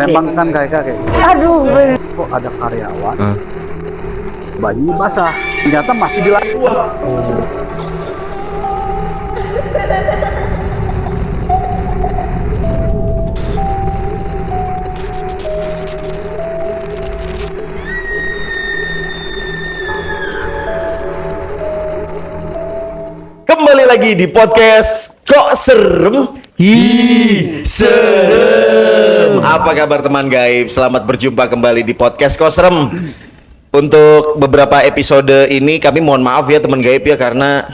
memang kan kayak Aduh. kok ada karyawan baju basah ternyata masih dilakukan. Kembali lagi di podcast Kok Serem? Serem. Apa kabar teman gaib? Selamat berjumpa kembali di podcast Kok Serem. Untuk beberapa episode ini kami mohon maaf ya teman gaib ya, karena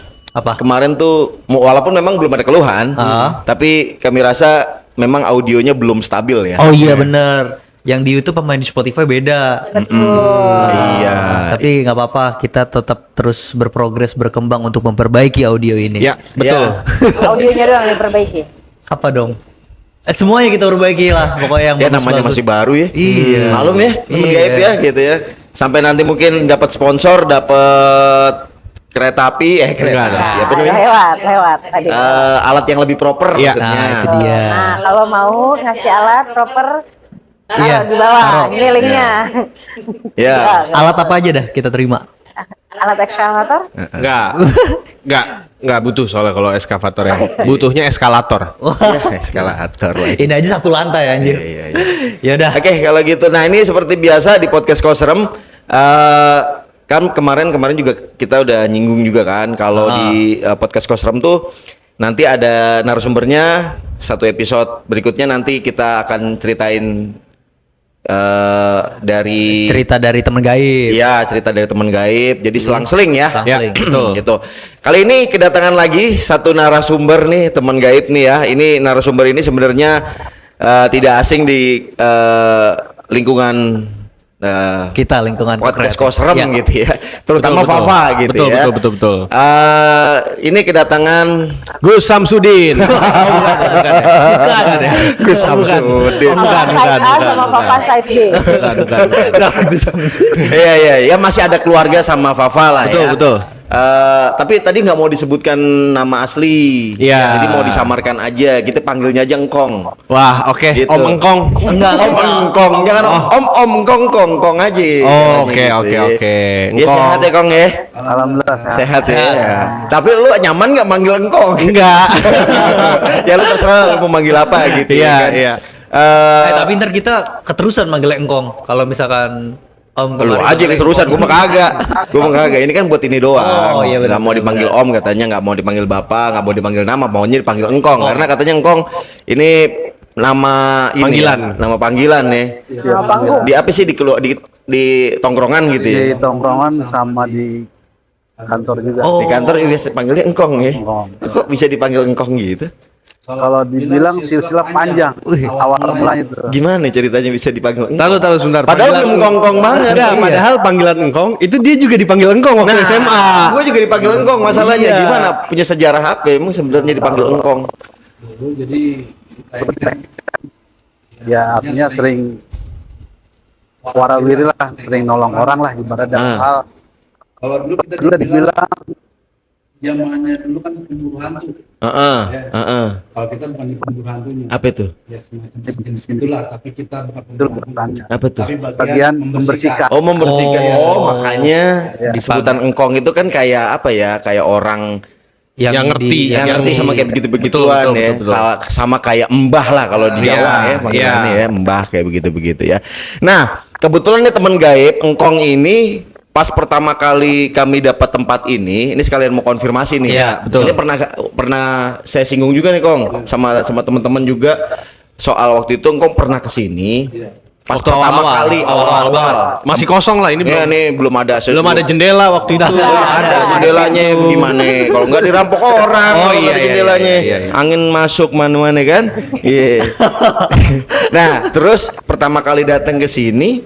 kemarin tuh walaupun memang belum ada keluhan, tapi kami rasa memang audionya belum stabil ya. Oh iya bener. Yang di YouTube sama di Spotify beda. Iya. Tapi nggak apa-apa, kita tetap terus berprogres, berkembang untuk memperbaiki audio ini. Ya, betul. Audionya doang yang diperbaiki. Apa dong? Semuanya kita perbaiki lah, pokoknya yang Ya bagus-bagus. namanya masih baru ya. Iya. Malum ya, temen Iya. gaib ya gitu ya. Sampai nanti mungkin dapat sponsor, dapat kereta api, kereta api apa namanya? Lewat tadi. Alat yang lebih proper maksudnya. Nah, itu dia. Nah, kalau mau ngasih alat proper, Iya, taruh di bawah, taruh. ini linknya. Ya. Alat apa aja dah kita terima? Alat ekskavator? Enggak butuh soalnya kalau eskavator ya. Butuhnya eskalator. Ya, eskalator lagi. Ini aja satu lantai anjir. Iya. Ya udah. Oke, kalau gitu. Nah, ini seperti biasa di podcast Kok Serem, kan kemarin juga kita udah nyinggung juga kan kalau di podcast Kok Serem tuh nanti ada narasumbernya. Satu episode berikutnya nanti kita akan ceritain dari Cerita dari temen gaib. iya, cerita dari teman gaib. Jadi selang-seling ya. Selang-seling. betul. Gitu. Kali ini kedatangan lagi satu narasumber nih, teman gaib nih ya. Ini narasumber ini sebenarnya tidak asing di lingkungan Kita lingkungan podcast kreatif. Kok Serem Ya. gitu ya. Terutama Betul. Fafa gitu Betul, ya. betul. Ini kedatangan Gus Samsudin. Bukan ya. Gus Samsudin. Side A sama Papa side B. Kenapa gue Samsung? Iya, masih ada keluarga sama Fafa lah ya. Betul. Tapi tadi nggak mau disebutkan nama asli. Iya. Jadi mau disamarkan aja. Kita panggilnya aja Engkong. Wah, oke. Gitu. Om Engkong. Enggak, Om Engkong, jangan Om Kong aja. Oh, Jangan oke. gitu ya. Ya Engkong. sehat ya Kong ya. Alhamdulillah Sehat ya. Tapi lu nyaman nggak manggil Engkong? Enggak. Ya lu terserah lu mau manggil apa gitu Iya, ya kan. iya. Tapi ntar kita keterusan manggil engkong. Kalau misalkan Om Lu kemarin aja manggil terusan, engkong. gue mah kagak. Ini kan buat ini doang. Oh, iya benar, Nggak mau benar, dipanggil Om katanya, nggak mau dipanggil Bapak, nggak mau dipanggil nama, maunya dipanggil Engkong. Karena katanya Engkong ini nama ini, Panggilan. nama panggilan nih. Nama panggung. Di apa sih di tongkrongan gitu ya? di tongkrongan sama di kantor juga. Oh. Di kantor biasa panggilnya Engkong ya. Engkong. Kok bisa dipanggil Engkong gitu? Kalau dibilang silsilah panjang, awal mulanya itu. Gimana ceritanya bisa dipanggil Engkong? Taruh sebentar. Padahal Panggilan- belum kongkong banget. Enggak, Iya. padahal panggilan Engkong itu dia juga dipanggil Engkong waktu SMA. Gue juga dipanggil Engkong, masalahnya Iya. gimana? Punya sejarah apa? Emang sebenarnya dipanggil Engkong? Ya artinya sering warawiri lah, sering nolong orang lah ibarat dalam hal. Kalau dulu kita Dulu dibilang zamannya dulu kan pemburu hantu. Heeh, Ya. heeh. Kalau kita bukan di pemburu hantunya. Apa itu? Ya semacam jenis itulah, tapi kita bukan itu pemburu hantu. bertanya. Apa tuh? Tapi Bagian membersihkan. Oh, membersihkan. Oh. Oh, makanya disebutan engkong itu kan kayak apa ya? Kayak orang Yang ngerti, yang ngerti sama kayak begitu-begituan Betul, ya. betul. Sama kayak mbah lah kalau di Iya, Jawa ya, panggilannya iya. ya, mbah kayak begitu-begitu ya. Nah, kebetulan nih teman gaib engkong ini pas pertama kali kami dapat tempat ini sekalian mau konfirmasi nih. Iya, betul. Ini pernah saya singgung juga nih Kong sama teman-teman juga soal waktu itu engkong pernah kesini. Pas Waktu pertama awal-awal. kali Awal-awal. Masih kosong lah ini Ya belum. nih belum ada Jendela waktu itu. ada jendelanya gimana? Kalau nggak dirampok orang, Oh, kalau iya, nggak ada iya, jendelanya, iya, iya. angin masuk mana-mana kan? Iya. Nah, terus pertama kali datang ke sini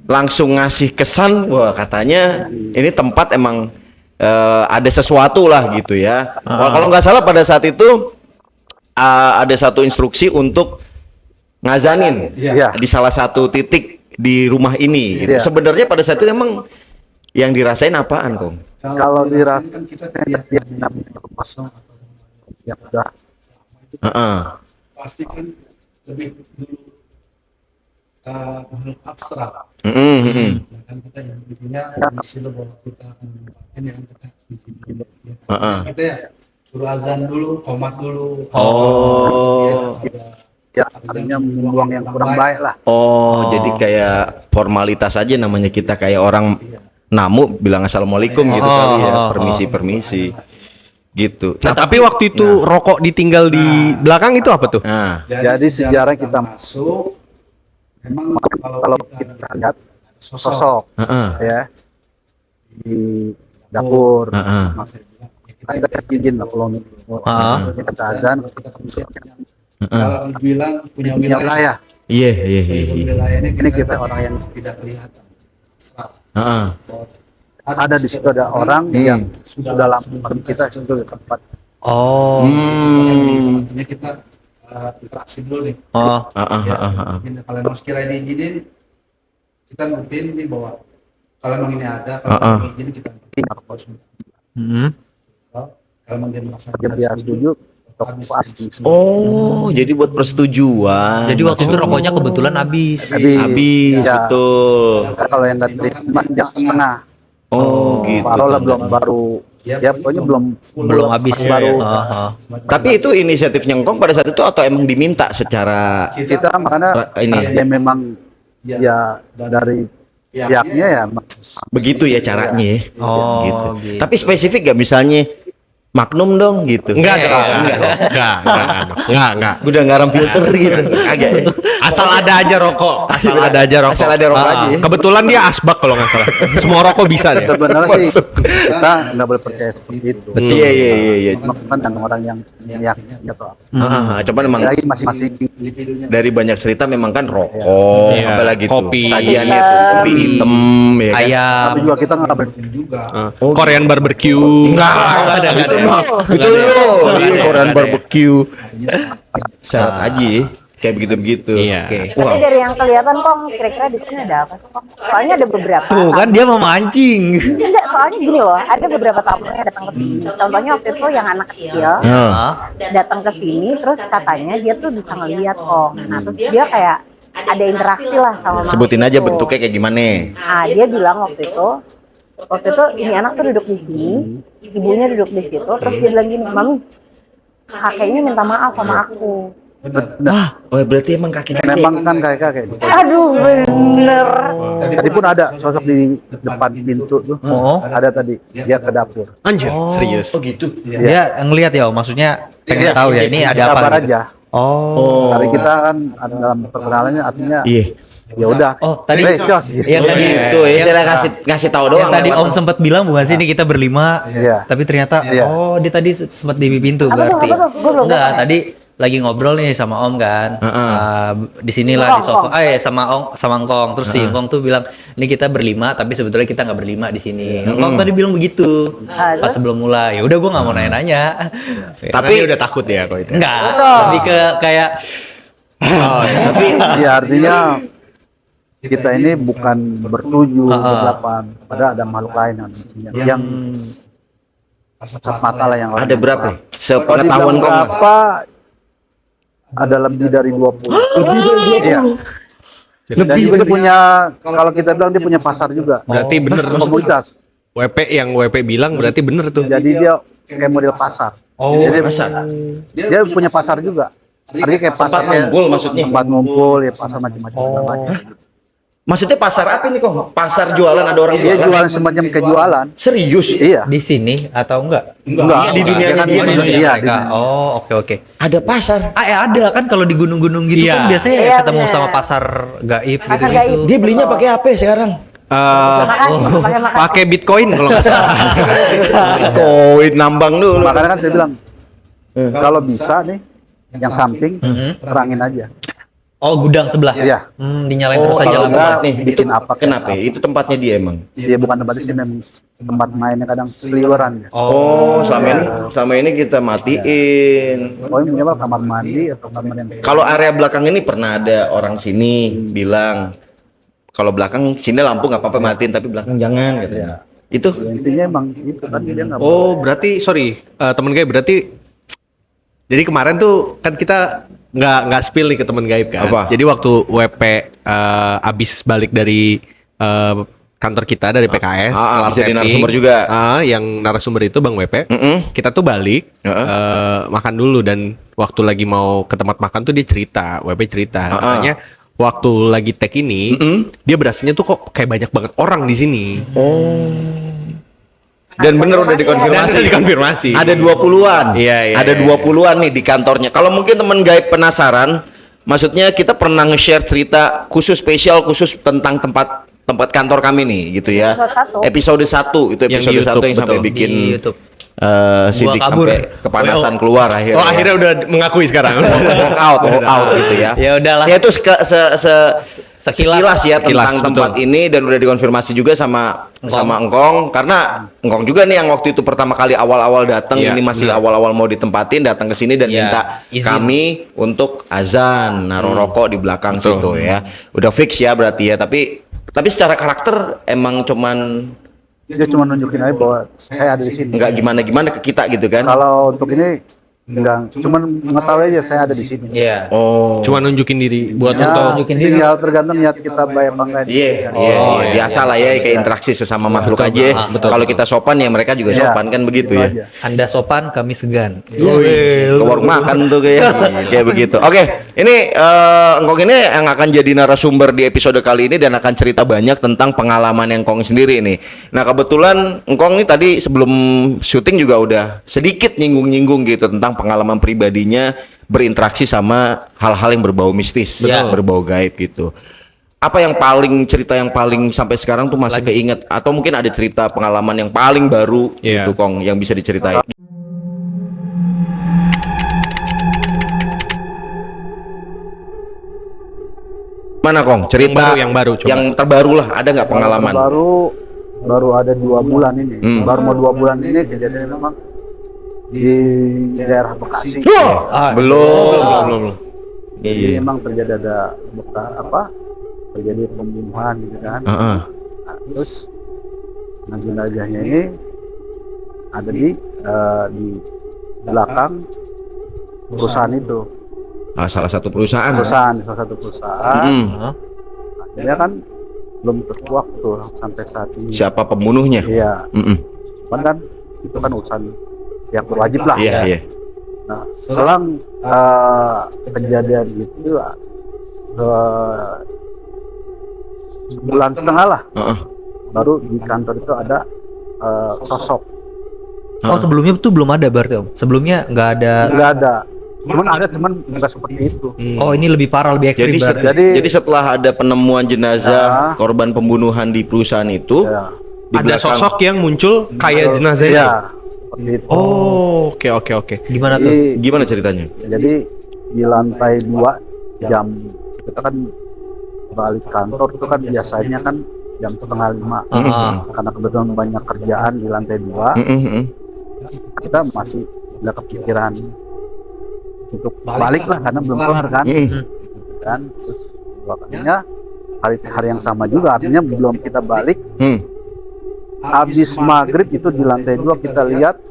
langsung ngasih kesan, wah katanya ini tempat emang ada sesuatu lah gitu ya. Kalau nggak salah pada saat itu ada satu instruksi untuk ngazanin Iya. di salah satu titik di rumah ini. Gitu. Iya. Sebenarnya pada saat itu emang yang dirasain apaan, Kong? Kalau dirasa kan kita kosong atau yang udah Heeh. pasti kan lebih dulu makhluk abstrak. Ya kan kita yang intinya misi lo bahwa kita memanfaatkan yang kita misi dulu. Ya kan? Kita ya suruh azan dulu, qomat dulu. Oh. Ya, artinya membuang yang kurang baik lah. Oh, jadi kayak formalitas aja namanya, kita kayak orang namu bilang assalamualaikum gitu kali ya, permisi gitu. Nah, tapi waktu itu rokok ditinggal di belakang itu apa tuh? Nah, Jadi sejarah kita masuk, memang kalau kita lihat sosok ya di dapur, kita izin lah kalau kita azan, kalau dibilang punya punya wilayah, wilayah. iya. wilayah Ini kita orang yang tidak kelihatan. Abstrak. ada di situ, ada orang yang sudah lama bareng kita situ di tempat. Oh. Artinya kita interaksi dulu nih. Oh. Ya, kalau Mas Kira diizinin, kita buktiin nih bahwa kalau emang ini ada, kalau diizinin kita buktiin. Kalau emang dia merasa Dia setuju, habis. Oh, jadi buat persetujuan. Jadi waktu itu rokoknya kebetulan habis. habis, Ya. betul. Kalau yang nggak terima jam setengah, Oh, gitu. barulah baru ya pokoknya Belum habis baru. Tapi itu inisiatifnya Ngkong pada saat itu atau emang diminta secara Kita makanya ini ya memang ya dari pihaknya ya begitu ya caranya ya. Oh, gitu. gitu. Tapi spesifik gak misalnya Magnum dong gitu. Enggak. Udah garam filter gitu. Agak ya. Asal ada aja rokok. Asal ada rokok aja ya. Kebetulan dia asbak kalau nggak salah. Semua rokok bisa deh. sebenarnya sih kita nggak boleh percaya seperti itu. Iya. Kan dengan orang yang yakin atau apa. Cuman emang Lagi masing-masing dari banyak cerita memang kan rokok, Iya. apalagi Kopi. tuh sajiannya tuh kopi hitam ya kan. Ayam. tapi juga kita nggak boleh juga. Korean barbecue. Enggak, ada. itu lo. Korean barbecue. Syarat aja kayak begitu-begitu. Iya. Oke. Wah. Tapi dari yang kelihatan Kong, kira-kira di sini ada apa sih Kong? Soalnya ada beberapa. Tuh kan dia memancing. Enggak, soalnya gini loh, ada beberapa tamu yang datang ke sini. Contohnya waktu itu yang anak kecil datang ke sini, terus katanya dia tuh bisa ngeliat Kong. Nah terus dia kayak ada interaksi lah sama mama Sebutin aja itu. bentuknya kayak gimana. Nah dia bilang waktu itu ini anak tuh duduk di sini, ibunya duduk di situ, terus dia bilang gini, mami, kakeknya minta maaf sama aku. Nah, Oh, berarti emang kaki-kaki. memang kan kayak gitu. Aduh bener. Tadi pun ada sosok di depan pintu tuh. Oh. Ada tadi dia ke dapur. Anjir, serius. Oh gitu. Dia ngelihat ya, maksudnya pengen tahu ya ini ada apa Sabar gitu. aja. Oh. Dari kita kan ada dalam perkenalannya artinya Iya. ya udah. Oh, tadi Cos, gitu. yang tadi Gitu ya, saya ngasih tahu doang. yang tadi lewat. Om sempat bilang bukan sih ini kita berlima. Iya. Tapi ternyata Iya. oh dia tadi sempat di pintu Apa tuh, berarti. apa tuh? Gua belum Enggak, tahu. tadi lagi ngobrol nih sama Om kan. Di sinilah di sofa. Sama Ngkong. Terus si Ngkong tuh bilang, "Ini kita berlima tapi sebetulnya kita nggak berlima di sini." Ngkong tadi bilang begitu. Pas sebelum mulai. Ya udah gua nggak mau nanya-nanya. Tapi dia udah takut ya kalau itu. Enggak, lebih ke kayak Tapi Ya artinya kita ini bukan bertujuh, berdelapan, padahal ada makhluk lain yang kasat mata lah yang lain. ada berapa? Kalau dibilang Sepengetahuan Kong. berapa ada lebih dari 20. Iya. Dan juga dia punya, kalau kita bilang dia punya pasar juga. Berarti bener. Komunitas. WP bilang berarti bener tuh. Jadi dia kayak model pasar. Jadi pasar. Dia punya pasar juga. Artinya kayak pasar kayak ngumpul maksudnya. tempat ngumpul ya, pasar macam-macam. Maksudnya pasar apa nih Kong? Pasar jualan, ada orang Dia jualan. jualan semacam kejualan. Serius? Iya. di sini atau enggak? Enggak, di dunia kan dia, di di dunia, dunia iya, mereka. di dunia. Oh, oke. Ada pasar. Ada kan kalau di gunung-gunung gitu Iya. kan biasanya Iya, ketemu bener. sama pasar gaib Pasar gitu-gitu. gaib. Dia belinya pakai apa sekarang? Pakai Bitcoin kalau nggak salah. Koin nambang dulu. Makanya kan saya bilang kalau bisa nih yang samping terangin aja. Oh, gudang sebelah. Iya. Dinyalain terus aja kalau lampu. enggak, nih, bikin apa, Kenapa? Ya? Itu tempatnya dia emang. Dia bukan tempat sih, memang tempat mainnya kadang seliweran. Oh, selama ini kita matiin. Oh, ini apa kamar mandi atau kamar yang Kalau area belakang ini pernah ada orang sini bilang kalau belakang sini lampu nggak apa-apa matiin tapi belakang jangan katanya. Itu intinya emang itu kan dia nggak Oh, berarti sorry, temen gue berarti jadi kemarin tuh kan kita nggak spill nih ke teman gaib kan. Apa? Jadi waktu WP abis balik dari kantor kita dari PKS, kelar bisa jadi tapping, narasumber juga. yang narasumber itu Bang WP. Kita tuh balik makan dulu, dan waktu lagi mau ke tempat makan tuh dia cerita, WP cerita, katanya waktu lagi tag ini dia berasanya tuh kok kayak banyak banget orang di sini. Dan bener udah dikonfirmasi. Dan dikonfirmasi. Ada 20-an. Iya, Ada 20-an nih di kantornya. Kalau mungkin teman gaib penasaran, maksudnya kita pernah nge-share cerita spesial khusus tentang tempat kantor kami nih gitu ya. Episode 1 itu Yang episode di 1 YouTube, yang sampai betul. bikin Di YouTube. Sidik kabur. sampai kepanasan keluar akhirnya. Oh, akhirnya udah mengakui sekarang. walk out gitu ya. Ya udahlah. Ya itu sekilas ya Sekilas, tentang tempat betul. ini, dan udah dikonfirmasi juga sama Engkong, karena Engkong juga nih yang waktu itu pertama kali awal-awal datang, Iya, ini masih awal-awal mau ditempatin, datang ke sini dan Iya, minta izin. kami untuk azan, naruh rokok di belakang Betul. situ ya. Udah fix ya berarti ya, tapi secara karakter emang cuman Dia cuma nunjukin aja bahwa saya ada di sini. nggak gimana-gimana ke kita gitu kan. Kalau untuk ini enggak, cuman mengetahui aja saya ada di sini. Iya. Oh. Cuma nunjukin diri buat Ya, untuk nunjukin diri. tinggal tergantung niat kita bayar bangga. Iya, biasa lah ya kayak interaksi sesama makhluk aja. Kalau kita sopan ya mereka juga Iya, sopan kan begitu itu ya. aja. Anda sopan, kami segan. Ke warung makan tuh kayak begitu. Oke, ini Engkong ini yang akan jadi narasumber di episode kali ini dan akan cerita banyak tentang pengalaman Engkong sendiri nih. Nah, kebetulan Engkong ini tadi sebelum syuting juga udah sedikit nyinggung-nyinggung gitu tentang pengalaman pribadinya berinteraksi sama hal-hal yang berbau mistis, berbau gaib gitu. Apa yang cerita yang paling sampai sekarang tuh masih keinget, atau mungkin ada cerita pengalaman yang paling baru gitu Kong yang bisa diceritain? Mana Kong? Cerita yang baru, coba. yang terbaru lah, ada nggak pengalaman? Baru ada 2 bulan ini. Baru mau 2 bulan ini kejadian memang di daerah Bekasi. Belum. Jadi memang terjadi terjadi pembunuhan gitu kan. Nah, terus jenazahnya ini ada di belakang perusahaan itu. Salah satu perusahaan. Salah satu perusahaan. Akhirnya kan belum terkuak tuh sampai saat ini. Siapa pembunuhnya? Iya. Cuman kan itu kan urusan yang berwajib lah. Iya. Nah, selang kejadian itu sebulan setengah lah, baru di kantor itu ada sosok. Oh, sebelumnya tuh belum ada berarti Om? Sebelumnya nggak ada? Nggak ada. Cuman nggak seperti itu. Oh, ini lebih parah, lebih ekstrim berarti. Jadi setelah ada penemuan jenazah korban pembunuhan di perusahaan itu, Ya. di ada belakang- sosok yang muncul kayak jenazah itu. Iya, seperti itu. Oh, oke. Gimana tuh? Gimana ceritanya? Jadi di lantai 2 jam kita kan balik kantor itu kan biasanya kan jam 4:30. Karena kebetulan banyak kerjaan di lantai 2, kita masih ada kepikiran untuk balik lah karena belum kelar kan. Dan terus waktunya hari yang sama juga, artinya belum kita balik. Habis maghrib itu di lantai 2 kita lihat,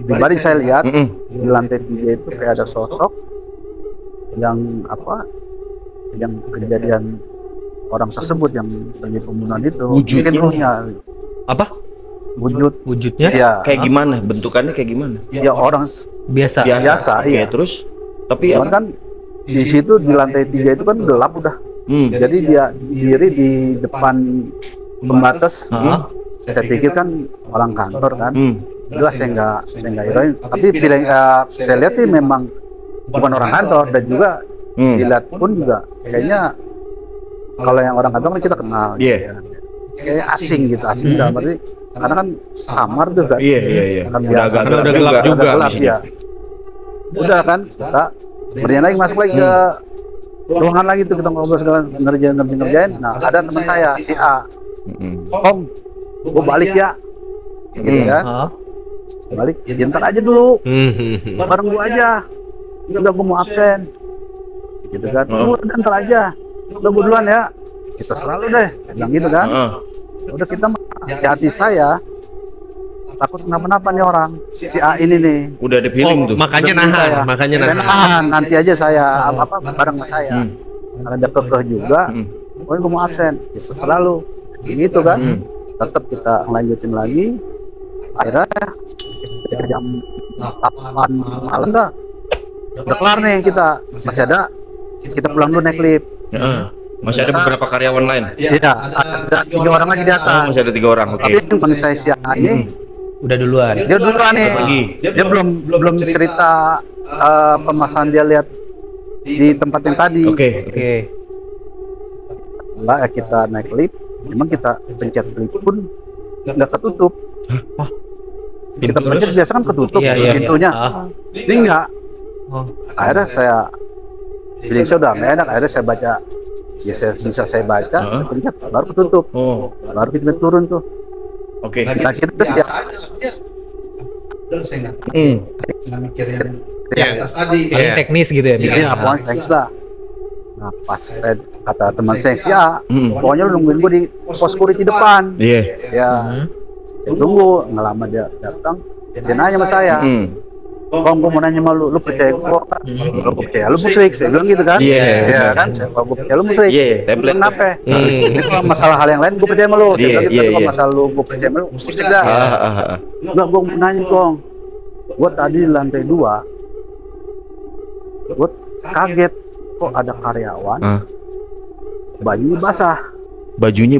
pribadi saya lihat di lantai 3 itu kayak ada sosok yang kejadian orang tersebut yang terjadi pembunuhan itu. Mungkin ruhnya Apa? Wujudnya? ya, Kayak gimana? Bentukannya kayak gimana? ya orang Biasa. biasa, Oke, iya. terus? Tapi Cuman kan di situ di lantai 3 itu kan gelap udah. Jadi dia diri di depan pembatas. Saya pikir kan orang kantor kan. Jelas saya nggak hirain. Tapi saya lihat sih memang bukan orang kantor, dan juga dilihat pun juga kayaknya kalau yang orang kantor kan kita kenal. Iya. Gitu ya. Kayak asing gitu, asing dalam arti karena kan samar tuh kan. Iya. Kan Udah agak Karena udah gelap juga gelap di sini. ya. Udah kan kita berjalan lagi, masuk lagi ke ruangan lagi tuh, kita ngobrol segala ngerjain. Nah, ada teman saya si A, Om, gua balik ya, gitu kan? Balik, ya, ntar aja dulu, bareng gua aja, udah gua mau absen, gitu kan? Udah ntar aja, udah gua duluan ya, kita selalu deh, bilang gitu kan? Udah kita hati saya, takut kenapa-napa nih orang. Si A ini nih. Udah ada feeling tuh. Makanya Udah nahan, saya. makanya Saya nahan. nahan, nanti aja saya apa bareng sama saya. Karena dia kekeh juga. Oh, gue mau absen. Ya, terserah lu. Gitu kan. Tetap kita lanjutin lagi. Akhirnya jam 8 malam dah. Udah kelar nih kita. Masih ada. Kita pulang dulu naik lift. Masih ada beberapa karyawan lain. Iya, ada 3 orang lagi di atas. Masih ada 3 orang. Oke. Tapi yang paling saya siap ini, Udah duluan. dia duluan nih. Pergi. Dia belum cerita permasalahan dia lihat di tempat yang tadi. Oke. Oke. Enggak, kita naik lift. Memang kita pencet lift pun nggak ketutup. Kita pencet biasa kan ketutup Iya. pintunya. Ini enggak. Oh. Akhirnya saya feeling saya udah nggak enak. Akhirnya saya baca. Ya saya baca, saya pencet, baru ketutup. Oh. Baru kita turun tuh. Oke. Kita siap. Udah saya nggak mikir yang Iya. atas tadi. Paling teknis gitu ya. Iya, pokoknya thanks lah. Nah, pas saya kata teman saya sih, pokoknya lu nungguin gue di pos security depan. Iya. Ya, saya tunggu, nggak lama dia datang. Dia nanya sama saya, Bang, gue mau nanya sama lu percaya gue? Kalau gue percaya, lu musyrik. Saya bilang gitu kan? Iya. Iya kan? Kalau gue percaya, lu musyrik. Iya, template. Kenapa? Ini kalau masalah hal yang lain, gue percaya sama lu. Saya bilang gitu, kalau masalah lu, gue percaya sama lu, musyrik dah. Enggak, gue mau nanya, Kong. Gue tadi di lantai 2, gue kaget. Kok ada karyawan, bajunya basah. Bajunya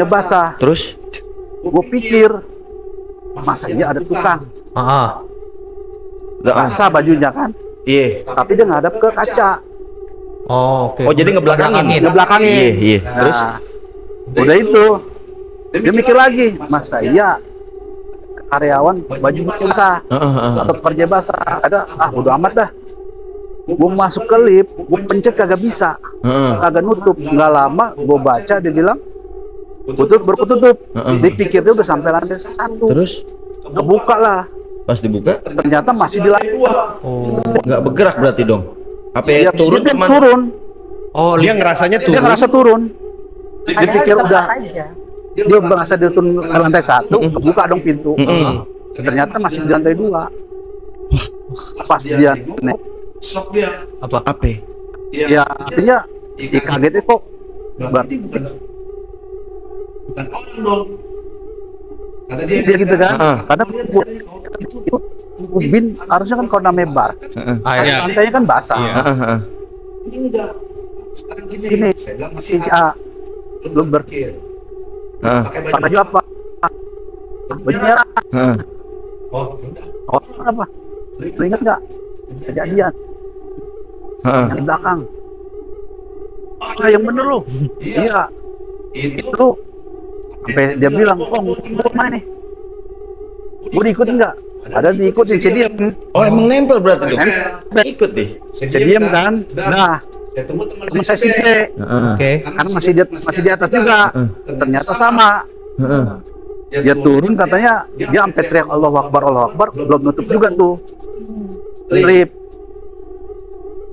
basah. Terus? Gue pikir, masa iya ada tukang basah bajunya kan? Iya. Tapi dia ngadap ke kaca. Oh, oke. Oh, jadi ngebelakangin. Ngebelakangin. Iya. Terus? Nah, udah itu, dia mikir lagi, masa iya karyawan baju basah atau kerja basah? Ada, udah amat dah. Gue masuk ke lift, gue pencet kagak bisa, kagak nutup. Nggak lama, gue baca dia bilang berketutup. Dipikir dia udah sampai lantai 1. Terus? Kebuka lah. Pas dibuka, Ternyata masih di lantai 2. nggak bergerak berarti dong. Apa ya, turun dia cuman? turun. Oh, Dia ngerasanya Dia turun. ngerasa turun. Dia pikir udah, aja. dia merasa dia turun ke lantai 1, kebuka dong pintu. Ternyata masih di lantai 2. Pas dia naik, Shock dia. apa? Apa? ya artinya kagetnya kok. Berarti bukan orang dong. Kata dia Dia gitu kan? Karena itu ubin harusnya kan kalau namanya bar, Iya. lantainya kan basah. ini udah sekarang gini. Gini, Saya bilang si masih A lu berpikir pakai baju apa? Baju merah. Oh, udah. Oh, apa? Lu ingat nggak kejadian yang di belakang? Ah, yang bener lu. Iya, itu sampai dia bilang, "Oh, gue mana nih? Gue diikutin nggak?" Ada diikutin, saya diam. Oh, emang nempel berarti dong? Ikut deh. Saya diam kan. Nah, Saya tunggu teman teman saya si si B. B, Oke. karena masih di atas juga. Ternyata sama. Dia turun katanya, dia sampai teriak Allah Akbar, belum nutup juga tuh. Lift.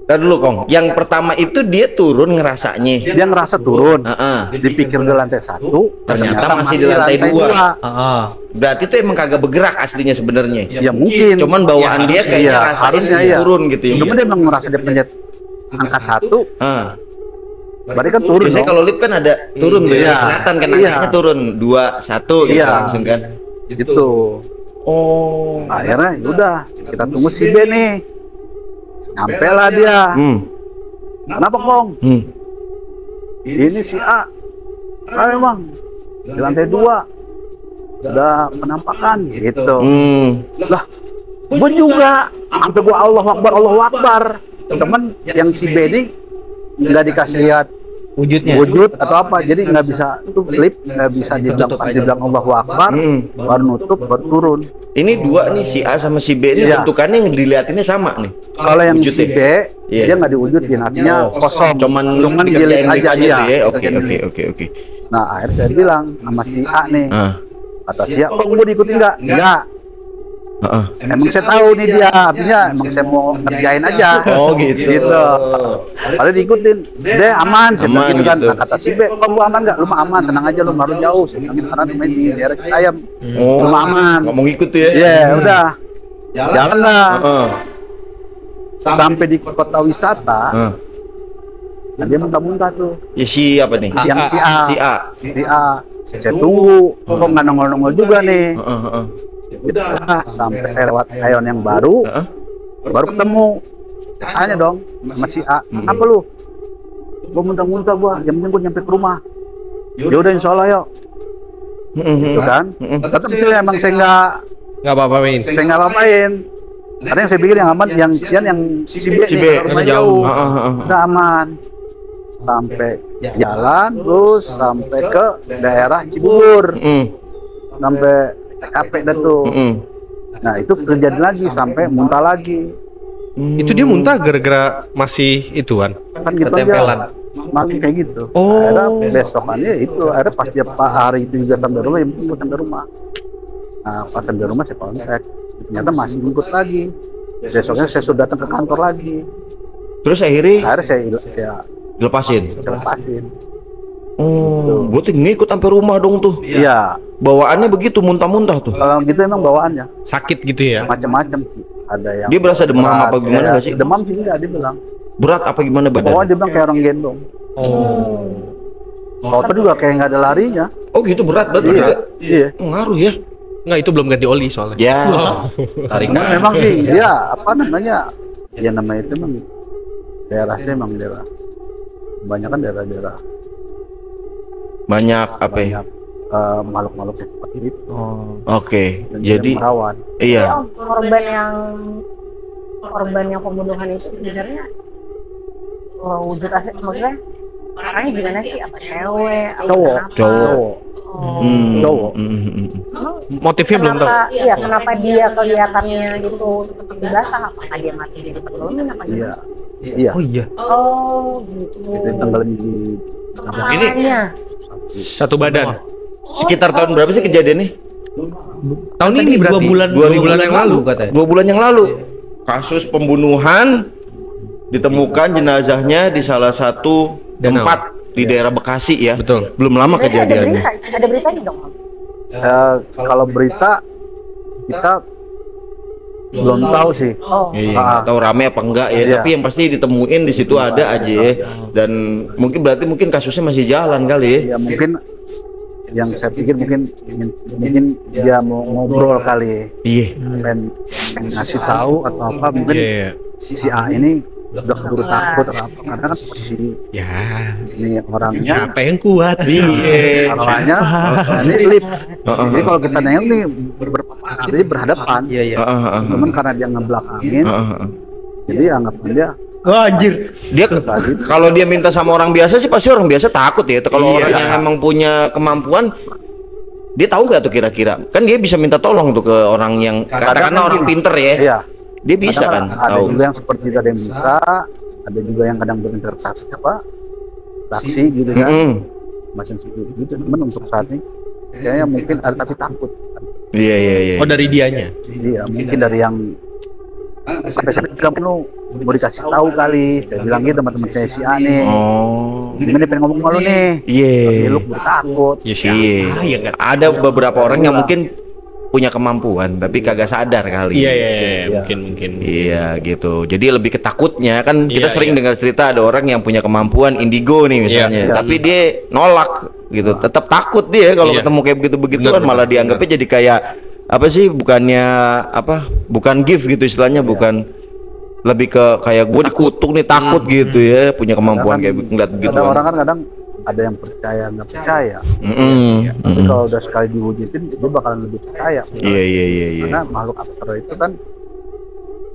Ntar dulu, Kong. Yang pertama itu dia turun ngerasanya. Dia ngerasa turun. Heeh. Dipikir di lantai 1, Ternyata masih di lantai 2. Heeh. Berarti itu emang kagak bergerak aslinya sebenarnya. Ya mungkin. Cuman bawaan dia kayaknya Iya, rasain harusnya iya. turun gitu ya. Cuma dia emang ngerasa dia pencet angka 1, berarti kan turun Biasanya dong. kalau lift kan ada turun tuh ya. Iya. Kelihatan kan Iya. angkanya turun 2, 1 gitu Iya. langsung kan. Gitu. Oh. Akhirnya udah, kita tunggu si B nih. Nyampe lah dia. Kenapa, Kong? Ini si A. Memang di lantai 2 udah penampakan gitu. Lah, gue juga sampai gue Allah Akbar. Temen yang si B ini nggak dikasih lihat Wujudnya. wujud atau apa, jadi nggak bisa tuh klip, nggak bisa dibilang pas dibilang Allahu Akbar, baru nutup, baru turun. Ini dua nih, si A sama si B ini Iya. bentukannya yang dilihatinnya sama nih. Kalau yang si Wujudnya. B, Iya. dia nggak diwujudin, artinya kosong, Cuman dilihat aja gitu dia. ya. Oke. Nah, akhirnya saya bilang sama si A nih, Ah. kata si A, kok gue diikutin nggak? Nggak. Emang saya tahu nih dia, artinya emang saya mau ngerjain aja. Oh gitu. Kalau diikutin, deh aman, saya bilang Aman gitu kan. gitu. Nah, kata si B, kok lu aman nggak? Lu mah aman, tenang aja, lu baru jauh. Saya bilang karena main di daerah Citayam, lu mah aman. Nggak mau ngikut ya? Iya, udah. Jalan lah. Heeh. Sampai di kota wisata, Heeh. nah dia muntah-muntah tuh. Ya siapa nih? Yang si A. Si A. Si A. Saya tunggu, kok nggak nongol-nongol juga nih. Heeh, heeh. Sampai lewat ayon yang baru, Heeh. baru ketemu. Tanya dong sama si A, apa lu? Gua muntah-muntah gua, yang penting gua nyampe ke rumah. Ya udah insya Allah yuk, gitu kan? Tetap sih emang saya Nggak apa-apain. nggak apa-apain. Karena yang saya pikir yang aman, yang sian yang si B, Si B, nih, rumah jauh, Heeh, heeh. udah aman. Sampai jalan, terus sampai ke daerah Cibubur, Heeh. sampai TKP dah tuh. Heeh. Nah itu terjadi lagi sampai muntah lagi. Itu dia muntah gara-gara masih ituan. Kan gitu Ketempelan. aja makin kayak gitu. Oh. Akhirnya besokannya itu, akhirnya pas dia hari itu juga sampai rumah, yang penting gua sampai rumah. Nah pas sampai rumah saya kontak, ternyata masih ngikut lagi. Besoknya saya sudah datang ke kantor lagi. Terus akhirnya Akhirnya saya dilepasin. lepasin. Oh, berarti ngikut sampai rumah dong tuh. Iya, Bawaannya begitu muntah-muntah tuh. kalau gitu emang bawaannya Sakit gitu ya. macam-macam sih. Ada yang Dia berasa demam berat, apa gimana kayak nggak sih? Demam sih enggak, dia bilang. Berat apa gimana Pokoknya badan? dia bilang kayak orang gendong. Kalau juga kayak nggak ada larinya. Oh gitu berat berarti Iya, juga. iya. Ngaruh ya. Nggak, itu belum ganti oli soalnya. Ya. Tarik Nah, memang sih dia apa namanya? Ya namanya itu memang daerahnya memang daerah. Kebanyakan daerah-daerah banyak apa ya? banyak makhluk-makhluk yang seperti itu. Oke. Dan dia Jadi merawan. iya. Om, korban yang pembunuhan itu sebenarnya wujud asli, maksudnya orangnya gimana sih? Apa cewek? Apa Cowok, kenapa? cowok. Hmm. Cowok. Emang Motifnya belum tahu. kenapa, iya, kenapa dia kelihatannya gitu seperti basah? Apakah dia mati di tempat tenggelam apa Iya. gimana? Iya. Oh iya. Oh gitu. Itu tenggelam di Kepalanya. Satu badan. Sekitar tahun berapa sih kejadiannya? Tahun ini berarti 2 bulan yang lalu katanya. 2 bulan yang lalu. Kasus pembunuhan ditemukan jenazahnya di salah satu Danau. tempat di daerah Bekasi ya. Betul. Belum lama Berarti kejadiannya. ada beritanya dong, Om? kalau berita kita belum tahu sih. Oh. Iya, Ah. nggak tahu rame apa enggak ya, Iya. tapi yang pasti ditemuin di situ ada aja ya. Dan mungkin kasusnya masih jalan kali ya. Ya mungkin yang saya pikir mungkin dia mau ngobrol kali, Iya. pengen ngasih tahu atau apa, mungkin Iya. si A ini udah keburu takut atau apa, karena kan posisi Ya. ini orangnya Siapa yang kuat? Iya. arahnya ini lip. Jadi kalau kita nengok nih artinya berhadapan, Iya, iya. cuman karena dia ngebelakangin, jadi anggapan dia Oh, anjir. Dia kalau dia minta sama orang biasa sih pasti orang biasa takut ya. Kalau Iya. orang yang emang punya kemampuan, dia tahu nggak tuh kira-kira? Kan dia bisa minta tolong tuh ke orang yang katakanlah orang pinter ya. iya. Dia bisa kan Kadang ada tahu. juga yang seperti tadi yang bisa, ada juga yang kadang berinterpretasi apa saksi gitu kan, macam seperti gitu. Cuman untuk saat ini kayaknya mungkin ada tapi takut. Iya iya iya. Oh, dari dianya. Iya, mungkin dari yang sampai saya bilang lu mau dikasih tahu kali. Saya bilang gitu teman-teman saya si A nih. Oh. Gimana pengen ngomong sama lu nih? Iya. Lu bertakut. Ya Iya. ya nggak. Ada beberapa orang yang mungkin punya kemampuan tapi kagak sadar kali. Iya iya iya, mungkin. Iya gitu. Jadi lebih ketakutnya kan kita Iya, sering iya. dengar cerita ada orang yang punya kemampuan indigo nih misalnya, Iya. tapi dia nolak gitu. Tetap takut dia kalau Iya. ketemu kayak begitu-begitu Benar, kan malah benar, dianggapnya jadi kayak apa sih? Bukannya apa? Bukan gift gitu istilahnya, bukan lebih ke kayak gue dikutuk nih takut gitu ya, punya kemampuan kayak ngeliat begitu. Ada orang kan kadang ada yang percaya nggak percaya. Mm-mm. Tapi kalau udah sekali diwujudin dia bakalan lebih percaya. Iya iya iya iya. Karena makhluk astral itu kan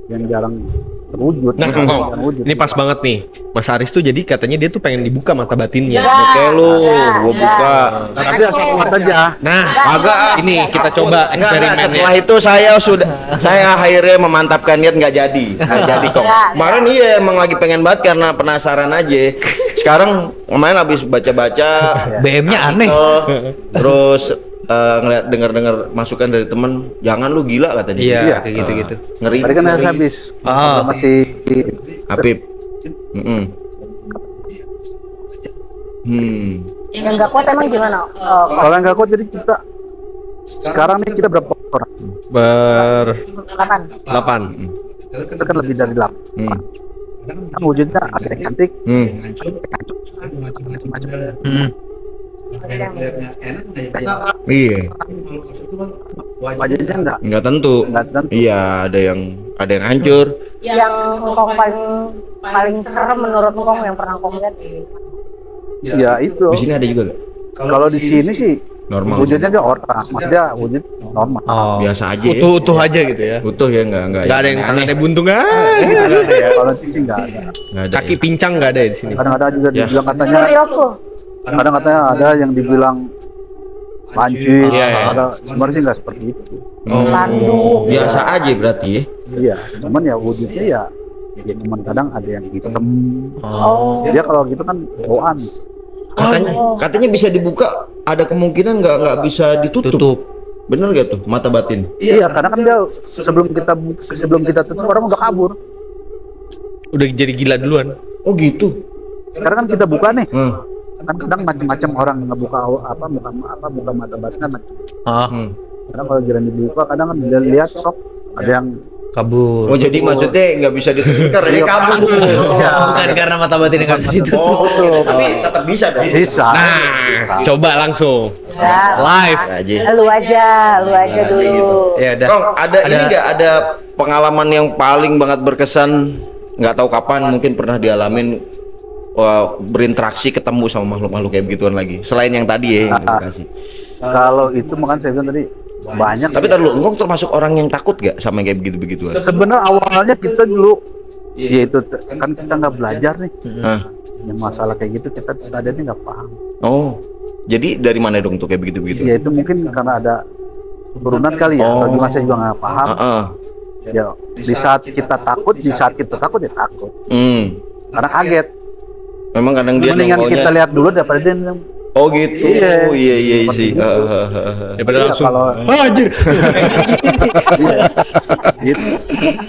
yang jarang terwujud. Nah, Jarang Kong, terwujud. ini pas banget nih. Mas Aris tuh jadi katanya dia tuh pengen dibuka mata batinnya. Oke lu, gua buka. Tapi asal kuat aja. Nah, Agak ini kita coba Enggak, setelah eksperimennya. itu saya akhirnya memantapkan niat nggak jadi kok. Kemarin iya emang lagi pengen banget karena penasaran aja. Sekarang kemarin habis baca-baca BM-nya aneh. terus ngeliat dengar masukan dari teman, jangan lu gila katanya. Iya, kayak gitu-gitu. Ngeri. Tadi kan habis masih Apip. Yang nggak kuat emang gimana? kalau nggak kuat jadi kita sekarang nih kita berapa orang? Kapan? 8. Kita kan lebih dari 8. Kan wujudnya ada yang cantik, macam-macam. Lihatnya enak bisa Iya. Wajahnya Nggak tentu. nggak tentu. Iya, ada yang hancur. Yang engkong paling serem menurut engkong yang pernah engkong lihat? Ya itu. Di sini ada juga nggak? Kalau di sini sih Normal. wujudnya dia orang, maksudnya wujud normal. Biasa aja. Ya. Utuh aja gitu ya. Utuh ya, nggak Nggak ada yang aneh. tangannya buntung Kalau di sini nggak ada. Nggak ada. kaki pincang nggak ada di sini. Kadang-kadang juga Ya. dibilang katanya, Serius lu? kadang katanya ada yang dibilang banci, Iya, iya. ada sebenarnya sih nggak seperti itu. Landung. Biasa aja berarti ya. Iya, cuman ya wujudnya ya cuman kadang ada yang hitam. Oh. Dia kalau gitu kan bawaan. Katanya bisa dibuka, ada kemungkinan nggak bisa ditutup. Bener gak tuh mata batin? Iya, karena kan dia sebelum kita tutup orang udah kabur. Udah jadi gila duluan. Oh gitu. Karena kan kita buka nih. Hmm. Kan kadang macam-macam orang ngebuka buka mata batinnya macam. Hmm. Karena kalau jalan dibuka kadang kan dia lihat sok ada yang Kabur. Oh jadi maksudnya nggak bisa ditutup karena dia kabur. Bukan karena mata batin nggak bisa ditutup. Oh, tapi tetap bisa dong. bisa. Nah, coba langsung Ya. live. Aja. Lu aja dulu. Ya udah. Kong, ini nggak ada pengalaman yang paling banget berkesan, nggak tahu kapan mungkin pernah dialamin, berinteraksi ketemu sama makhluk-makhluk kayak begituan lagi selain yang tadi ya yang dikasih. Kalau itu makanya saya bilang tadi banyak. Tapi tar lu, engkau termasuk orang yang takut gak sama yang kayak begitu-begituan? Sebenarnya awalnya kita dulu ya itu kan kita nggak belajar nih. Hah? Yang masalah kayak gitu kita tadi nggak paham. Oh, jadi dari mana dong tuh kayak begitu-begitu? Ya itu mungkin karena ada turunan kali ya. Kalau juga saya juga nggak paham. Ya di saat kita takut ya takut. Karena kaget. Memang kadang dia Mendingan nongolnya. kita lihat dulu daripada dia bilang, Oh gitu. Iya. Iya sih. Daripada Iya, langsung. kalau- Oh, anjir. gitu.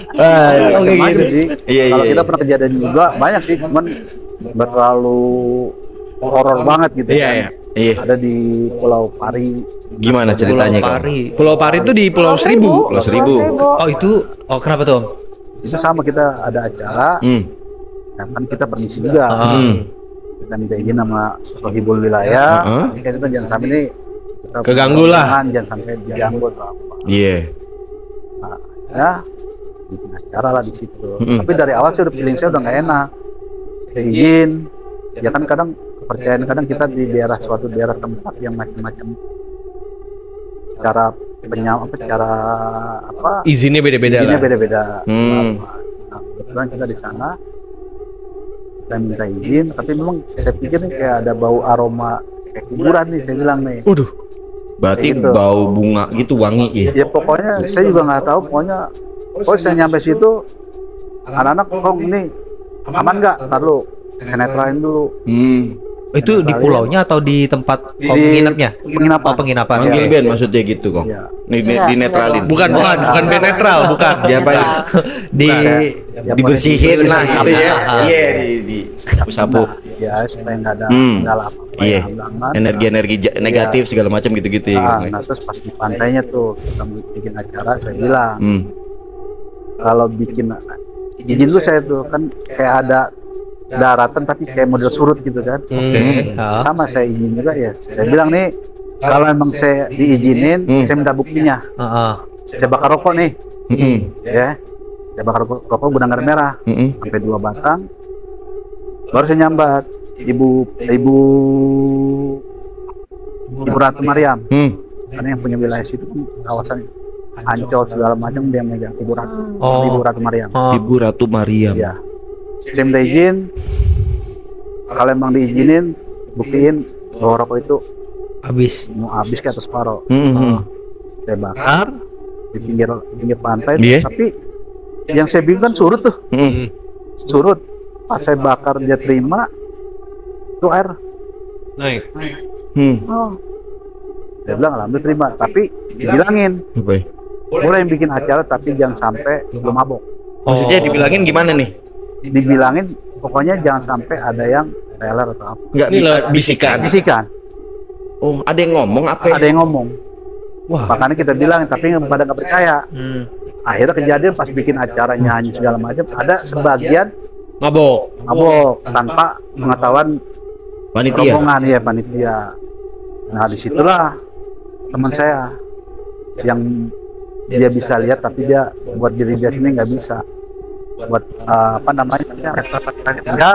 Oke Macam-macam gitu. sih. Iya, Kalau iya, kita iya. pernah kejadian juga banyak sih, cuman terlalu horor banget gitu. Iya, kan. iya. Iya. Ada di Pulau Pari. Gimana ceritanya kok? Pari. Pulau Pari itu di Pulau Seribu. Pulau Seribu. Oh itu. Oh kenapa tuh Om? Itu sama kita ada acara, ya kan kita permisi juga. Kita minta izin sama sohibul wilayah. Ini kan kita jangan sampai nih kita Keganggu lah. jangan sampai diganggu atau apa. Iya. Nah, ya bikin acara lah di situ. Tapi dari awal saya udah feeling saya udah nggak enak. Saya izin, ya kan kadang kepercayaan kadang kita di suatu daerah tempat yang macam-macam cara Izinnya beda-beda izinnya lah. beda-beda. Hmm. Nah, kebetulan kita di sana kita minta izin, tapi memang saya pikir nih kayak ada bau aroma kayak kuburan nih, saya bilang nih. Waduh. Berarti Kayak gitu. bau bunga gitu wangi ya. Ya pokoknya saya juga nggak tahu, pokoknya saya nyampe situ anak-anak kok ini aman nggak? Ntar lu saya netralin dulu. Itu di pulaunya atau di tempat Di menginapnya? penginapan. Oh penginapan. Panggil Iya. band maksudnya gitu kok. Iya. Dinetralin. Bukan band netral, bukan. Diapain? Di Ya, Dibersihin lah gitu ya. Ah. Iya di sapu-sapu. Ya supaya nggak ada Hmm. kendala apa-apa Iya. yang halangan. Energi-energi negatif segala macam gitu-gitu ya. Nah, terus pas di pantainya tuh kita bikin acara, saya bilang Hmm. kalau bikin izin dulu saya tuh kan kayak ada daratan tapi kayak model surut gitu kan. Ah. Sama saya izin juga ya. Saya bilang nih kalau emang saya diizinin, saya minta buktinya. Saya bakar rokok nih, ya. Saya bakar rokok gudang garam merah sampai 2 batang. Baru saya nyambat ibu Ratu Mariam. Karena yang punya wilayah situ kan kawasan Ancol segala macam dia megang Ibu Ratu. Oh. Ibu Ratu Mariam. Ibu Ratu Mariam. Iya. Saya minta izin. Kalau emang diizinin, buktiin bahwa rokok itu Habis. mau habis ke atas separuh. Saya bakar di pinggir pantai. Iya. Tapi yang saya bingung kan surut tuh. Surut. Pas saya bakar dia terima, itu air. Naik. Oh. Saya bilang alhamdulillah terima, tapi dibilangin Apa ya? boleh yang bikin acara tapi jangan sampai belum mabok. Maksudnya dibilangin gimana nih? Dibilangin pokoknya jangan sampai ada yang teler atau apa. Enggak bisikan. Bisikan, Oh, ada yang ngomong apa ya? ada yang ngomong. Makanya kita bilang tapi pada nggak percaya. Akhirnya kejadian pas bikin acara nyanyi segala macam, ada sebagian Mabok. mabok tanpa pengetahuan Panitia. rombongan ya panitia. Nah disitulah teman saya yang dia bisa lihat tapi dia buat diri dia sendiri nggak bisa, buat apa namanya ya,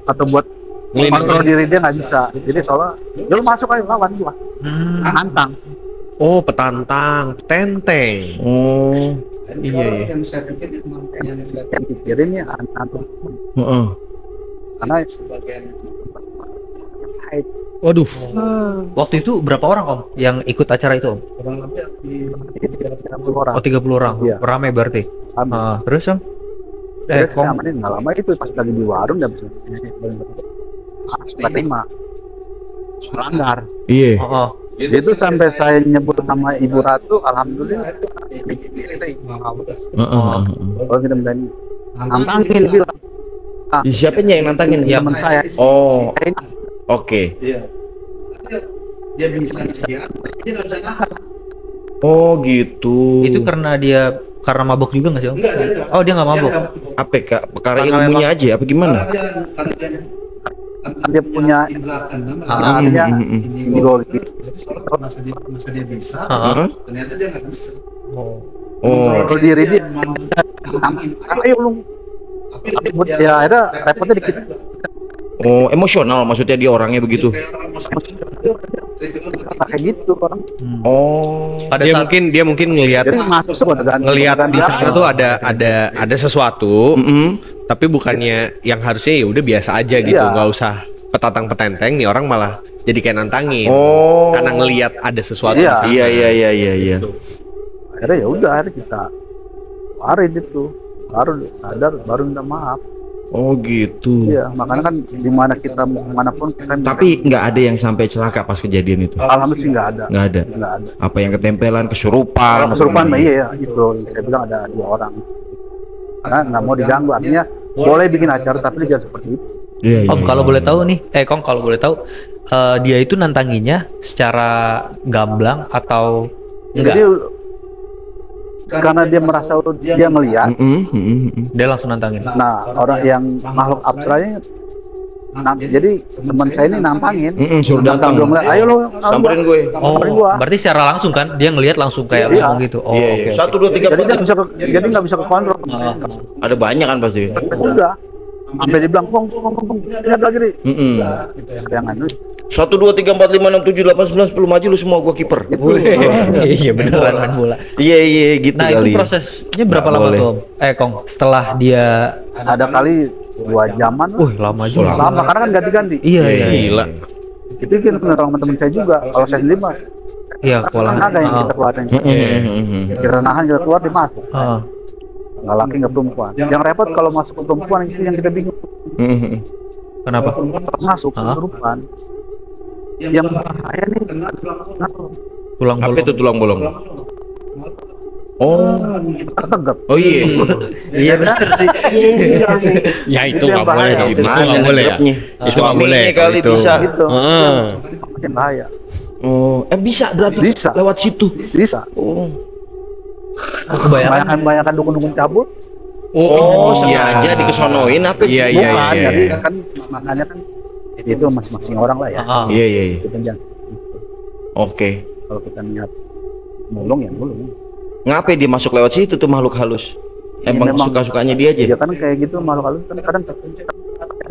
atau buat kontrol diri dia nggak bisa. Jadi soalnya ya lu masuk aja lawan gua, nantang. Oh, petantang, tenteng. Oh. Iya. Yang saya pikir yang saya Yang pikirin ya anak Heeh. karena sebagian Waduh. Waktu itu berapa orang Om yang ikut acara itu Om? kurang lebih di 30 orang. Oh 30 orang, Iya. rame berarti. Terus Om? Terus Kong, amanin nggak lama itu pas lagi di warung dan terima melanggar. Iya. oh. Itu sampai saya nyebut nama Ibu Ratu, alhamdulillah. Oh kita berani nantangin bilang Siapa yang nantangin? teman saya. Oh. Oke. Iya. Dia bisa dia nggak bisa nahan. Oh gitu. Itu karena mabok juga nggak sih Om? Enggak, dia enggak. Oh dia nggak mabok. Dia enggak. Apa Kak? Perkara Karena ilmunya aja apa gimana? Dia punya indra keenam, artinya ini gol. jadi soalnya masa dia bisa, Heeh. ternyata dia nggak bisa. Oh. Kontrol diri dia. Ayo lu. Tapi Buat ya akhirnya repotnya dikit. Oh, emosional maksudnya dia orangnya begitu. kayak orang Kayak gitu orang. Oh. Pada Dia saat mungkin ngelihat Jadi masuk ngelihat di sana tuh ada sesuatu, tapi bukannya yang harusnya ya udah biasa aja gitu, Iya. nggak usah petantang petenteng, nih orang malah jadi kayak nantangin. Oh. Karena ngelihat ada sesuatu Iya. di sana. Iya. Akhirnya ya udah akhirnya kita keluarin itu. Baru sadar, baru minta maaf. Oh gitu. Iya, makanya kan dimana kita mau kemanapun kita Tapi nggak ada yang sampai celaka pas kejadian itu. alhamdulillah sih nggak ada. Nggak ada. Nggak ada. Apa yang ketempelan, kesurupan? Kalau kesurupan mah iya ya, itu saya bilang ada 2 orang. Karena nggak mau diganggu, artinya boleh bikin acara tapi jangan seperti itu. Iya. Om kalau boleh tahu nih, Kong kalau boleh tahu dia itu nantanginya secara gamblang atau enggak? Jadi karena dia merasa dia melihat, Dia langsung nantangin. nah orang yang makhluk abstraknya jadi teman saya ini nampangin, suruh datang. Belum lihat, ayo lo Samperin gue. Oh, samperin gua. berarti secara langsung kan dia ngelihat langsung kayak Iya. ngomong gitu. Oh, Iya. oke. 1, 2, 3, Jadi 4. nggak bisa ke kontrol. Ada banyak kan pasti. Udah, sampai dibilang pong, lihat lagi nih. Jangan lu. 1, 2, 3, 4, 5, 6, 7, 8, 9, 10 maju lu semua gua kiper. Iya beneran main bola. Iya gitu Nah kali. itu prosesnya berapa Nggak lama boleh. tuh Om? Kong setelah dia, Ada kali 2 jaman. lama juga. Lama karena kan ganti-ganti. Iya. Gila. Itu kan orang teman saya juga. Kalau saya sendiri mah Iya kan kewalahan. ada yang kita keluarin. Kita nahan kita keluar dia masuk. Nggak laki nggak perempuan. Yang repot kalau masuk ke perempuan itu yang kita bingung. Kenapa? Masuk ke perempuan. Yang bahaya nih. Tulang Apa bolong. itu tulang bolong? Oh. Tegap. Oh iya. Iya benar sih. Ya itu Itu yang nggak boleh bahaya. dong. Itu Gimana nggak boleh ya. ngegrepnya? Itu nggak Suaminya boleh kali kalau itu. bisa. Gitu. Heeh. Makin bahaya. Oh, bisa berarti Bisa. lewat situ. Bisa. Oh. Kebayang. Banyakan dukun-dukun cabut. Oh, sengaja dikesonoin apa? Iya, iya, Bukan, iya, jadi iya. kan makanya kan itu masing-masing orang lah ya. Iya. Kita jangan. Oke. Kalau kita niat nolong ya nolong. Ngapain dia masuk lewat situ tuh makhluk halus? Emang memang. suka-sukanya dia aja? Ya kan kayak gitu makhluk halus kan kadang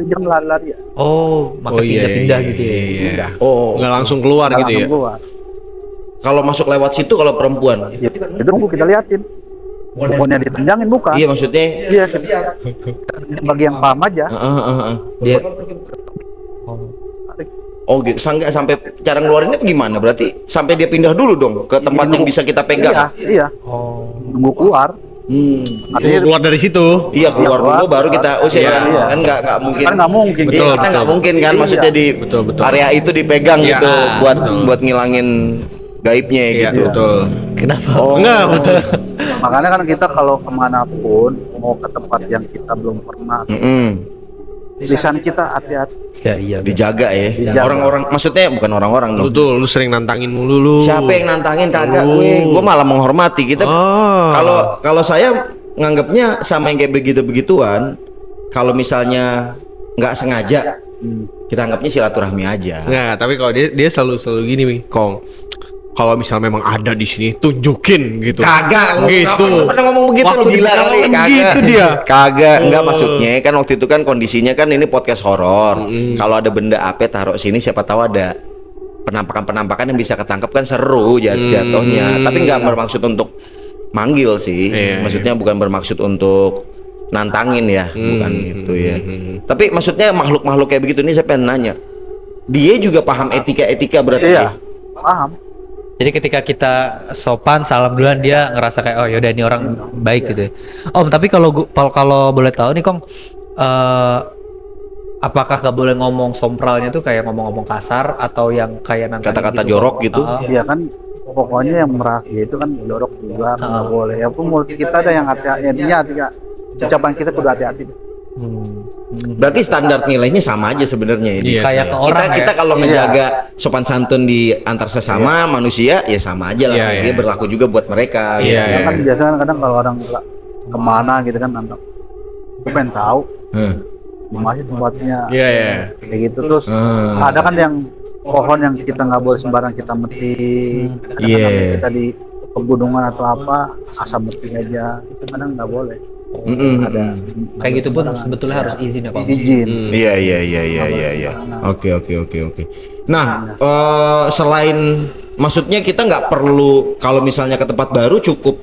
jam lari-lari ya. Oh, maka pindah-pindah gitu ya. Iya. Oh. Nggak langsung keluar Nggak gitu ya. langsung keluar. Kalau masuk lewat situ kalau perempuan? Ya, itu nunggu kita liatin. Pokoknya ditenjangin bukan? Iya maksudnya. Iya. Bagi yang paham aja. Dia Oh gitu. Sampai cara ngeluarinnya tuh gimana? Berarti sampai dia pindah dulu dong ke tempat yang bisa kita Iya, pegang. iya. Nunggu keluar. Artinya keluar dari situ. Iya keluar dulu baru kita usir Iya. kan? Kan nggak mungkin. Kan nggak mungkin. Iya, Betul, karena nggak betul. mungkin kan Iya. maksudnya di Betul. area itu dipegang Iya, gitu buat betul. buat ngilangin gaibnya Iya, gitu. betul. Kenapa? Oh, Enggak, betul. Makanya kan kita kalau kemanapun mau ke tempat yang kita belum pernah, lisan kita hati-hati. Ya iya. Dijaga ya. Dijaga. Orang-orang, maksudnya bukan orang-orang dong. Betul, lu sering nantangin mulu lu. Siapa yang nantangin kagak? Gue malah menghormati kita. Oh. Kalau saya nganggapnya sama yang kayak begitu-begituan. Kalau misalnya nggak sengaja, kita anggapnya silaturahmi aja. Nggak, tapi kalau dia selalu gini nih, Kong. Kalau misalnya memang ada di sini, tunjukin gitu. Kagak, gitu. Nggak pernah ngomong begitu. Waktu Lu gila di kali, Pekalongan kagak. gitu dia. Kagak, enggak maksudnya kan waktu itu kan kondisinya kan ini podcast horor. Kalau ada benda apa taruh sini, siapa tahu ada penampakan-penampakan yang bisa ketangkep kan seru jatuhnya. Tapi nggak bermaksud untuk manggil sih. Iya, Maksudnya bukan bermaksud untuk nantangin ya, bukan gitu ya. Tapi maksudnya makhluk-makhluk kayak begitu nih saya pengen nanya. Dia juga paham etika-etika berarti ya? Iya, paham. Jadi ketika kita sopan salam duluan dia ngerasa kayak oh yaudah ini orang baik gitu ya. Om tapi kalau boleh tahu nih Kong, apakah gak boleh ngomong sompralnya tuh kayak ngomong-ngomong kasar atau yang kayak nanti Kata-kata jorok gitu? Iya kan, pokoknya yang merahsia itu kan jorok juga, nggak boleh. Ya pun mulut kita ada yang hati-hati, ucapan kita kudu hati-hati. Berarti standar nilainya sama aja sebenarnya ini. Iya, kayak ke orang Kita ya. kalau ngejaga sopan santun di antar sesama manusia ya sama aja lah. Iya, Dia iya. berlaku juga buat mereka. Iya, gitu. Ya kan biasanya kadang kalau orang kemana gitu kan nantang, gue pengen tahu gimana sih tempatnya, Iya, iya. kayak gitu. Terus ada kan yang pohon yang kita nggak boleh sembarang kita metik, ada Iya. kan kita di pegunungan atau apa asam metik aja, itu kadang nggak boleh. Ada Kayak gitu pun sebetulnya harus izin ya Kong. izin. Iya. Oke. Nah, selain maksudnya kita nggak perlu kalau misalnya ke tempat baru cukup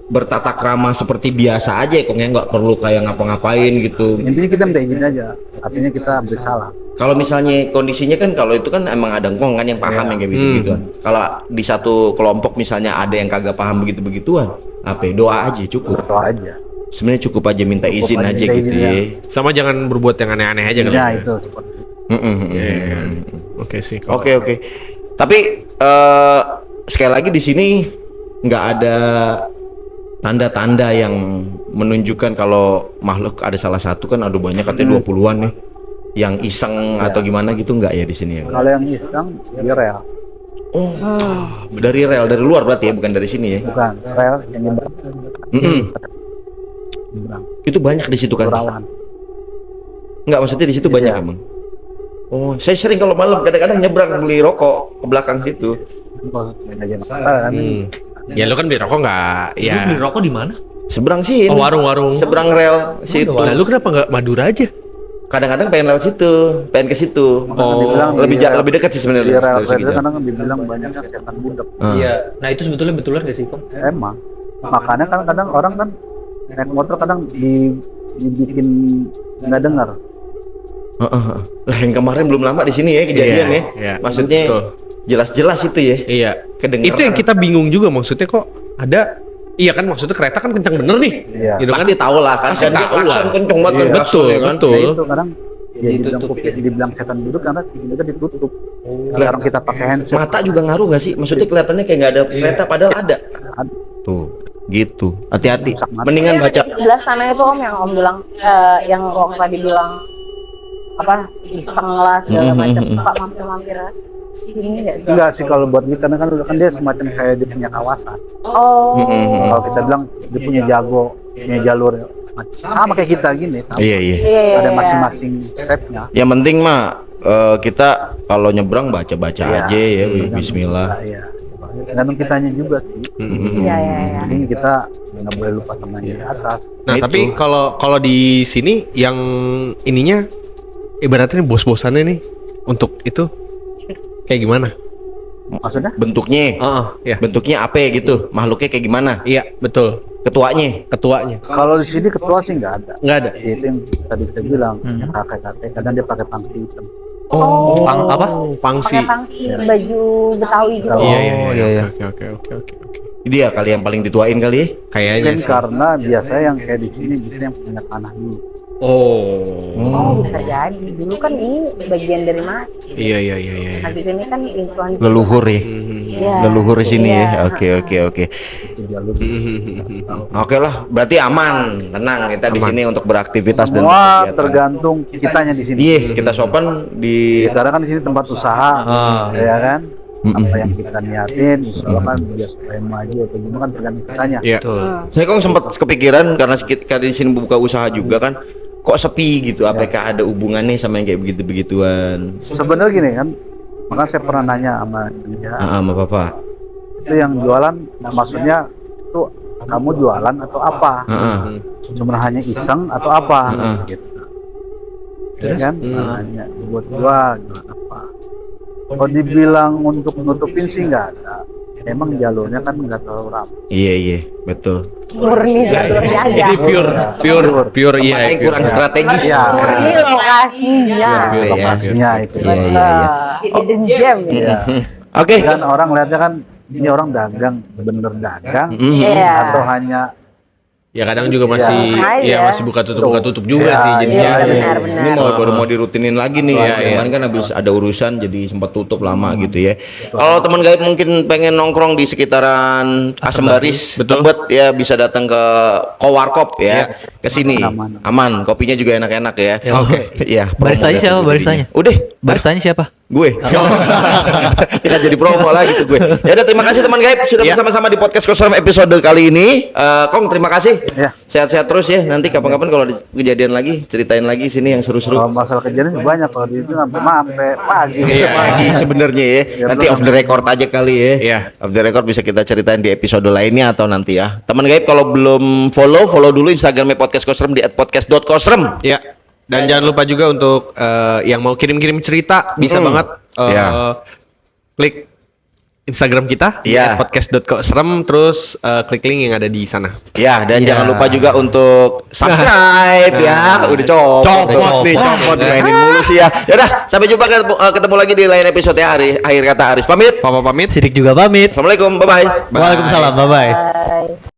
bertata krama seperti biasa aja ya, Kong ya, nggak perlu kayak ngapa-ngapain gitu. Intinya kita minta izin aja, artinya kita bersalah. Kalau misalnya kondisinya kan kalau itu kan emang ada Kong kan yang paham yang kayak begitu-begituan. Kalau di satu kelompok misalnya ada yang kagak paham begitu-begituan, apa ya, doa aja cukup. Berdoa aja. Sebenarnya cukup aja minta izin aja aja minta gitu izin, ya. Sama jangan berbuat yang aneh-aneh aja kan. Ya itu seperti itu. Iya. Oke sih. Oke. Tapi sekali lagi di sini nggak ada tanda-tanda yang menunjukkan kalau makhluk ada salah satu kan ada banyak katanya 20-an nih yang iseng atau gimana gitu nggak ya di sini ya? Kalau yang iseng dia rel, Oh, dari rel dari luar berarti ya bukan dari sini ya? bukan rel yang nyebrang. Itu banyak di situ kan? Rawan. Nggak maksudnya di situ banyak Iya. emang. Oh, saya sering kalau malam kadang-kadang nyebrang beli rokok ke belakang situ. Ya lu kan beli rokok nggak? Lu beli Ya. rokok di mana? Seberang sini. Oh, warung-warung. Seberang rel situ. Lalu kenapa nggak Madura aja? Kadang-kadang pengen lewat situ, pengen ke situ. Dibilang lebih di rel- lebih dekat sih Di sebenarnya. rel dari segi itu jarak. kadang dibilang banyaknya setan budak. Iya. Nah itu sebetulnya betulan gak sih Kong? Emang. Makanya kan kadang orang kan naik motor kadang dibikin nggak dengar. Lah yang kemarin belum lama di sini ya kejadian Iya, ya. iya. Maksudnya Betul. jelas-jelas itu ya. Iya. Kedengeran. Itu yang kita bingung juga maksudnya kok ada. Iya kan maksudnya kereta kan kencang bener nih. Iya. Gitu kan? Pasti tahu lah kan. Pasti Dan dia tahu klakson lah. kenceng banget kan Iya. klaksonnya Betul, kan. betul. Ya itu kadang ya dibilang Ditutup ya? dibilang setan budak karena kita ditutup. Sekarang kita pakai handset. Mata juga ngaruh gak sih? Maksudnya kelihatannya kayak nggak ada kereta padahal ada. Tuh, gitu. Hati-hati. Mendingan baca. Sebelah sana itu Om yang Om bilang, yang Om tadi bilang apa iseng lah segala macam suka mampir-mampir sini nggak sih? Enggak sih kalau buat kita karena kan dia semacam kayak dia punya kawasan. Oh, Kalau kita bilang dia punya jago, punya jalur sama kayak kita gini. Sama. Iya. iya. Ada masing-masing stepnya. Yang penting mah kita kalau nyebrang baca-baca aja ya. Bismillah. Iya. Tergantung kitanya juga sih. Iya. Jadi kita nggak boleh lupa sama yang di atas. Nah, Itu. tapi kalau di sini yang ininya ibaratnya bos-bosannya nih untuk itu kayak gimana? Maksudnya? Bentuknya. Ya. Bentuknya apa ya gitu? Makhluknya kayak gimana? Iya, betul. Ketuanya. Ketuanya. Kalau di sini ketua sih nggak ada. Nggak ada. Itu yang tadi saya bilang, yang kakek-kakek kadang dia pakai pangsi hitam. Pang apa? Pangsi. Pakai pangsi baju Betawi gitu. Iya, Oh, iya, iya, iya. iya. Oke. Dia kali yang paling dituain kali ya? Kayaknya Mungkin sih. karena biasanya yang kayak di sini bisa yang punya tanah dulu. Oh, bisa jadi. Dulu kan ini bagian dari masjid. Iya. Nah, di sini kan lingkungan Leluhur ya. Iya. leluhur sini Iya. ya. Oke. Itu jalur Oke lah, berarti aman, tenang kita di sini untuk beraktivitas dan semua berkegiatan. tergantung kitanya di sini. Iya, kita sopan di Karena kan di sini tempat usaha, ya kan. Apa yang kita niatin, misalkan biar supaya maju atau gimana kan tergantung kitanya. Iya. Saya kok sempat kepikiran karena kita di sini buka usaha juga kan, kok sepi gitu. Apakah ada hubungannya sama yang kayak begitu-begituan? Sebenarnya gini kan, makanya saya pernah nanya sama dia, Sama Bapak. itu yang jualan, maksudnya itu kamu jualan atau apa? Cuma hanya iseng atau apa? Gitu. Ya kan? Hanya buat jual apa? Kalau dibilang untuk nutupin sih nggak ada. Emang jalurnya kan nggak terlalu rapi. Iya, betul. Murni jalurnya aja. Jadi pure iya. Makanya pure. kurang strategis. Iya. Murni lokasinya. Pure, Lokasinya itu. Hidden gem ya. Iya. Oke. Kan orang lihatnya kan ini orang dagang, bener dagang, Iya. atau hanya Ya kadang juga masih Iya. ya masih buka tutup juga Iya, sih jadinya. Iya, benar. Ini baru mau dirutinin lagi nih. Iya, iya. Kemarin kan habis ada urusan jadi sempat tutup lama gitu ya. Kalau teman gaib mungkin pengen nongkrong di sekitaran Asem Baris, Betul. Tebet ya bisa datang ke Kowarkop ya. Ke sini. Aman. Aman, kopinya juga enak-enak ya. Oke. Iya. Baristanya siapa, promo baristanya? Udah, Baristanya siapa? gue. Ya jadi promo lagi tuh gue. Ya udah terima kasih teman gaib sudah Ya. bersama-sama di podcast Kosram episode kali ini. Kong terima kasih. Ya. Sehat-sehat terus ya. Nanti kapan-kapan kalau ada kejadian lagi ceritain lagi sini yang kalau seru-seru. masalah kejadian banyak, kalau di itu sampai pagi. Iya, pagi sebenarnya ya. Nanti off the record aja kali ya. Iya. Off the record bisa kita ceritain di episode lainnya atau nanti ya. Teman gaib kalau belum follow dulu Instagramnya podcast Kosram di @podcast.kosram. Ya. Dan jangan lupa juga untuk yang mau kirim-kirim cerita bisa banget Ya. klik Instagram kita Iya. podcast.kosram terus klik link yang ada di sana. Ya, dan jangan lupa juga untuk subscribe ya. Udah copot nih, copot mainin mulu sih ya. Yaudah, sampai jumpa ketemu lagi di lain episode ya. Akhir kata Aris pamit. Papa pamit. Sidik juga pamit. Assalamualaikum, bye bye. Waalaikumsalam, bye bye. Bye.